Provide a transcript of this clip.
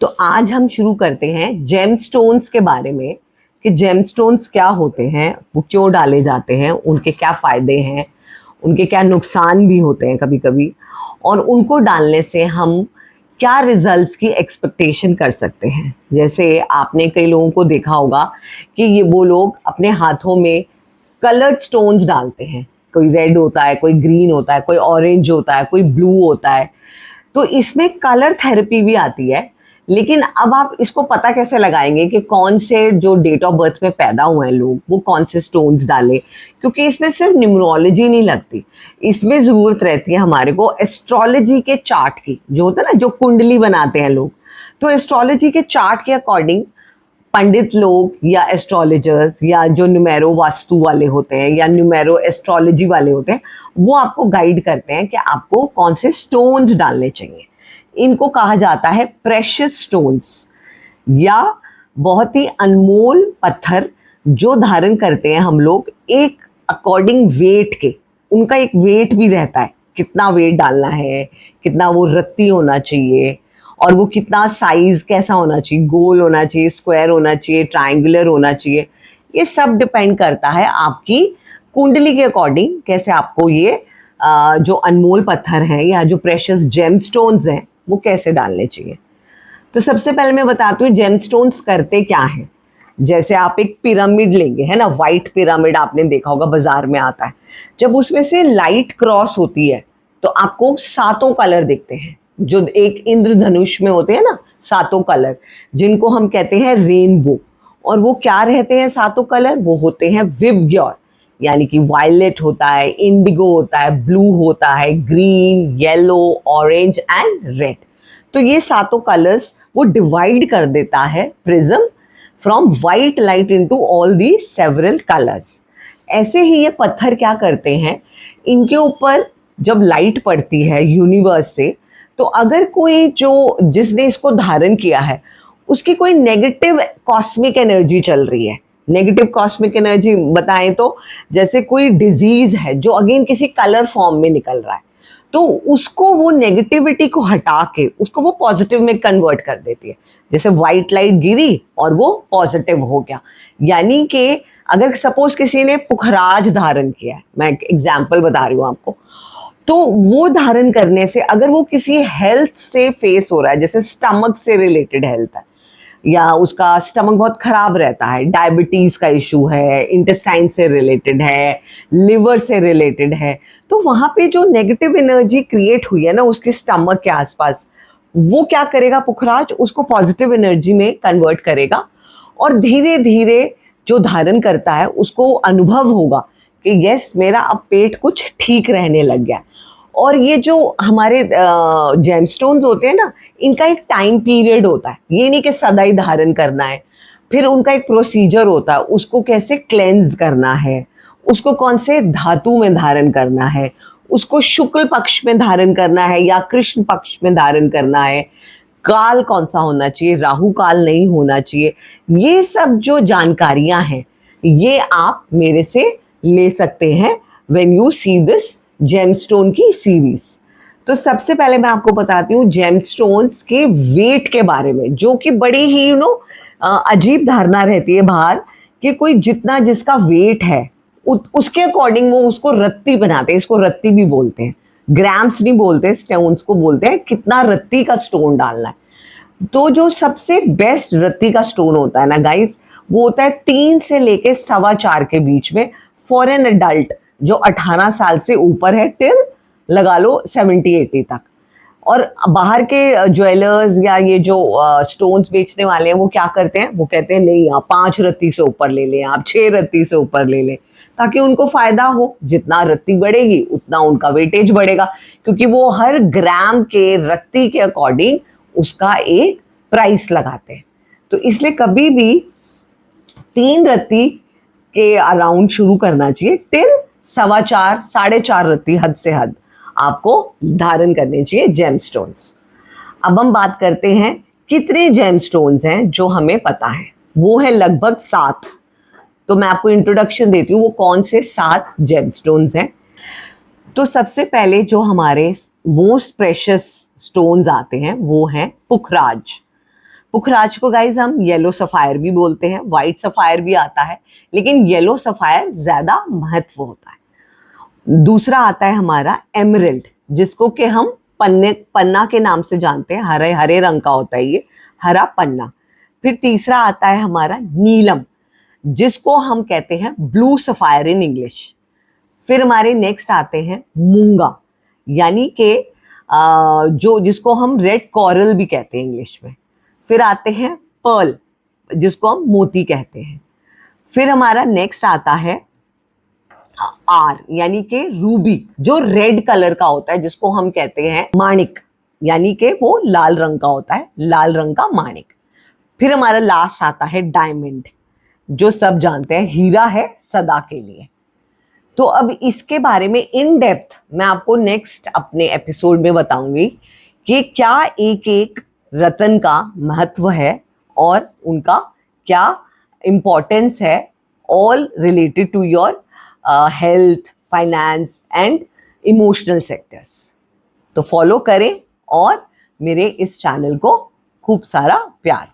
तो आज हम शुरू करते हैं जेमस्टोन्स के बारे में कि जेमस्टोन्स क्या होते हैं, वो क्यों डाले जाते हैं, उनके क्या फ़ायदे हैं, उनके क्या नुकसान भी होते हैं कभी कभी, और उनको डालने से हम क्या रिजल्ट्स की एक्सपेक्टेशन कर सकते हैं। जैसे आपने कई लोगों को देखा होगा कि ये वो लोग अपने हाथों में कलर्ड स्टोन्स डालते हैं। कोई रेड होता है, कोई ग्रीन होता है, कोई ऑरेंज होता है, कोई ब्लू होता है। तो इसमें कलर थेरेपी भी आती है। लेकिन अब आप इसको पता कैसे लगाएंगे कि कौन से जो डेट ऑफ बर्थ में पैदा हुए हैं लोग वो कौन से स्टोन्स डालें, क्योंकि इसमें सिर्फ न्यूमरोलॉजी नहीं लगती, इसमें ज़रूरत रहती है हमारे को एस्ट्रोलॉजी के चार्ट की, जो होता है ना, जो कुंडली बनाते हैं लोग। तो एस्ट्रोलॉजी के चार्ट के अकॉर्डिंग पंडित लोग या एस्ट्रोलॉजर्स या जो न्यूमेरो वास्तु वाले होते हैं या न्यूमेरो एस्ट्रोलॉजी वाले होते हैं, वो आपको गाइड करते हैं कि आपको कौन से स्टोन्स डालने चाहिए। इनको कहा जाता है प्रेशियस स्टोन्स, या बहुत ही अनमोल पत्थर जो धारण करते हैं हम लोग एक अकॉर्डिंग वेट के। उनका एक वेट भी रहता है, कितना वेट डालना है, कितना वो रत्ती होना चाहिए, और वो कितना साइज कैसा होना चाहिए, गोल होना चाहिए, स्क्वायर होना चाहिए, ट्रायंगुलर होना चाहिए। ये सब डिपेंड करता है आपकी कुंडली के अकॉर्डिंग कैसे आपको ये जो अनमोल पत्थर हैं या जो प्रेशियस जेमस्टोन्स हैं वो कैसे डालने चाहिए। तो सबसे पहले मैं बताती हूँ जेमस्टोन्स करते क्या हैं। जैसे आप एक पिरामिड लेंगे, है ना, वाइट पिरामिड आपने देखा होगा, बाजार में आता है। जब उसमें से लाइट क्रॉस होती है तो आपको सातों कलर दिखते हैं, जो एक इंद्रधनुष में होते हैं ना, सातों कलर, जिनको हम कहते हैं रेनबो। और वो क्या रहते हैं सातों कलर? वो होते हैं विबग्योर, यानी कि वायलेट होता है, इंडिगो होता है, ब्लू होता है, green, yellow, orange and red. तो ये सातों कलर्स वो डिवाइड कर देता है prism from white light into all the several colours. ऐसे ही ये पत्थर क्या करते हैं, इनके ऊपर जब लाइट पड़ती है यूनिवर्स से, तो अगर कोई जो जिसने इसको धारण किया है उसकी कोई नेगेटिव कॉस्मिक एनर्जी चल रही है, नेगेटिव कॉस्मिक एनर्जी बताएं तो जैसे कोई डिजीज है जो अगेन किसी कलर फॉर्म में निकल रहा है, तो उसको वो नेगेटिविटी को हटा के उसको वो पॉजिटिव में कन्वर्ट कर देती है। जैसे वाइट लाइट गिरी और वो पॉजिटिव हो गया। यानी कि अगर सपोज किसी ने पुखराज धारण किया है, मैं एक एग्जाम्पल बता रही हूँ आपको, तो वो धारण करने से अगर वो किसी हेल्थ से फेस हो रहा है, जैसे स्टमक से रिलेटेड हेल्थ है या उसका स्टमक बहुत खराब रहता है, डायबिटीज का इशू है, इंटेस्टाइन से रिलेटेड है, लिवर से रिलेटेड है, तो वहां पे जो नेगेटिव एनर्जी क्रिएट हुई है ना उसके स्टमक के आसपास, वो क्या करेगा पुखराज, उसको पॉजिटिव एनर्जी में कन्वर्ट करेगा। और धीरे धीरे जो धारण करता है उसको अनुभव होगा कि यस, मेरा अब पेट कुछ ठीक रहने लग गया। और ये जो हमारे जेमस्टोन्स होते हैं ना, इनका एक टाइम पीरियड होता है, ये नहीं कि सदा ही धारण करना है। फिर उनका एक प्रोसीजर होता है, उसको कैसे क्लेंज करना है, उसको कौन से धातु में धारण करना है, उसको शुक्ल पक्ष में धारण करना है या कृष्ण पक्ष में धारण करना है, काल कौन सा होना चाहिए, राहु काल नहीं होना चाहिए। ये सब जो जानकारियां हैं ये आप मेरे से ले सकते हैं when you see this gemstone की सीरीज। तो सबसे पहले मैं आपको बताती हूँ जेमस्टोन्स के वेट के बारे में, जो कि बड़ी ही अजीब धारणा रहती है बाहर कि कोई जितना जिसका वेट है उसके अकॉर्डिंग वो उसको रत्ती बनाते हैं। इसको रत्ती भी बोलते हैं, ग्राम्स नहीं बोलते, स्टोन्स को बोलते हैं कितना रत्ती का स्टोन डालना है। तो जो सबसे बेस्ट रत्ती का स्टोन होता है ना गाइस, वो होता है 3 से लेके 4.25 के बीच में फॉर एन अडल्ट जो 18 साल से ऊपर है, टिल लगा लो 70-80 तक। और बाहर के ज्वेलर्स या ये जो स्टोन्स बेचने वाले हैं वो क्या करते हैं, वो कहते हैं नहीं, आप 5 रत्ती से ऊपर ले लें, आप 6 रत्ती से ऊपर ले लें, ताकि उनको फायदा हो। जितना रत्ती बढ़ेगी उतना उनका वेटेज बढ़ेगा, क्योंकि वो हर ग्राम के रत्ती के अकॉर्डिंग उसका एक प्राइस लगाते हैं। तो इसलिए कभी भी 3 रत्ती के अराउंड शुरू करना चाहिए, टिल 4.25 4.5 रत्ती हद से हद आपको धारण करने चाहिए जेमस्टोन्स। अब हम बात करते हैं कितने जेमस्टोन्स हैं जो हमें पता है, वो है लगभग 7। तो मैं आपको इंट्रोडक्शन देती हूँ वो कौन से 7 जेमस्टोन्स हैं। तो सबसे पहले जो हमारे मोस्ट प्रेशियस स्टोन्स आते हैं वो हैं पुखराज। पुखराज को गाइज हम येलो सफायर भी बोलते हैं, व्हाइट सफायर भी आता है, लेकिन येलो सफायर ज्यादा महत्व होता है। दूसरा आता है हमारा एमरल्ड, जिसको कि हम पन्ना के नाम से जानते हैं, हरे हरे रंग का होता है ये, हरा पन्ना। फिर तीसरा आता है हमारा नीलम, जिसको हम कहते हैं ब्लू सफायर इन इंग्लिश। फिर हमारे नेक्स्ट आते हैं मूंगा, यानी कि जिसको हम रेड कॉरल भी कहते हैं इंग्लिश में। फिर आते हैं पर्ल, जिसको हम मोती कहते हैं। फिर हमारा नेक्स्ट आता है आर, यानी कि रूबी, जो रेड कलर का होता है, जिसको हम कहते हैं माणिक, यानी कि वो लाल रंग का होता है, लाल रंग का माणिक। फिर हमारा लास्ट आता है डायमंड, जो सब जानते हैं हीरा है सदा के लिए। तो अब इसके बारे में इन डेप्थ मैं आपको नेक्स्ट अपने एपिसोड में बताऊंगी कि क्या एक एक रत्न का महत्व है और उनका क्या इम्पोर्टेंस है, all related to your health, finance and emotional sectors. तो फॉलो करें और मेरे इस चैनल को खूब सारा प्यार